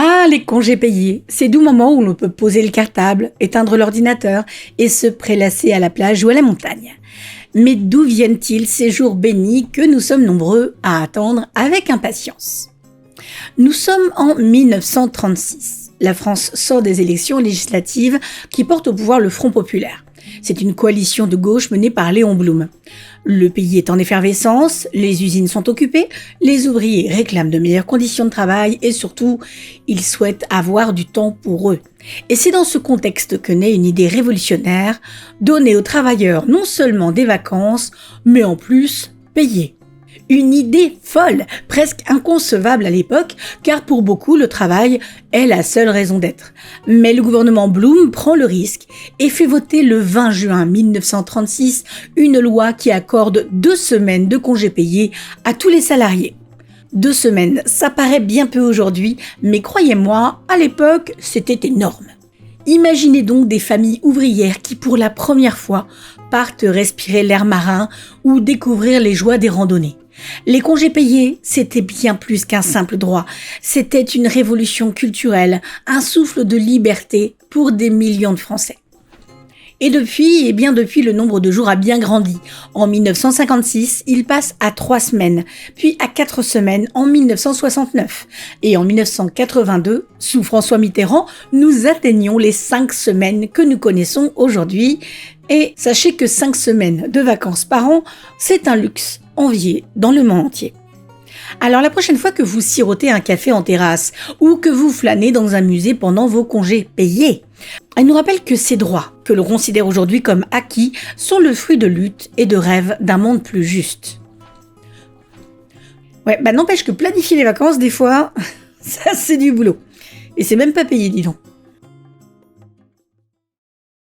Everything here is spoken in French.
Ah, les congés payés, ces doux moments où l'on peut poser le cartable, éteindre l'ordinateur et se prélasser à la plage ou à la montagne. Mais d'où viennent-ils ces jours bénis que nous sommes nombreux à attendre avec impatience? Nous sommes en 1936. La France sort des élections législatives qui portent au pouvoir le Front populaire. C'est une coalition de gauche menée par Léon Blum. Le pays est en effervescence, les usines sont occupées, les ouvriers réclament de meilleures conditions de travail et surtout, ils souhaitent avoir du temps pour eux. Et c'est dans ce contexte que naît une idée révolutionnaire, donner aux travailleurs non seulement des vacances, mais en plus payées. Une idée folle, presque inconcevable à l'époque, car pour beaucoup, le travail est la seule raison d'être. Mais le gouvernement Blum prend le risque et fait voter le 20 juin 1936 une loi qui accorde 2 semaines de congés payés à tous les salariés. 2 semaines, ça paraît bien peu aujourd'hui, mais croyez-moi, à l'époque, c'était énorme. Imaginez donc des familles ouvrières qui, pour la première fois, partent respirer l'air marin ou découvrir les joies des randonnées. Les congés payés, c'était bien plus qu'un simple droit. C'était une révolution culturelle, un souffle de liberté pour des millions de Français. Et depuis, le nombre de jours a bien grandi. En 1956, il passe à 3 semaines, puis à 4 semaines en 1969. Et en 1982, sous François Mitterrand, nous atteignons les 5 semaines que nous connaissons aujourd'hui. Et sachez que 5 semaines de vacances par an, c'est un luxe envié dans le monde entier. Alors la prochaine fois que vous sirotez un café en terrasse ou que vous flânez dans un musée pendant vos congés payés, elle nous rappelle que ces droits, que l'on considère aujourd'hui comme acquis, sont le fruit de luttes et de rêves d'un monde plus juste. N'empêche que planifier les vacances, des fois, ça c'est du boulot. Et c'est même pas payé, dis donc.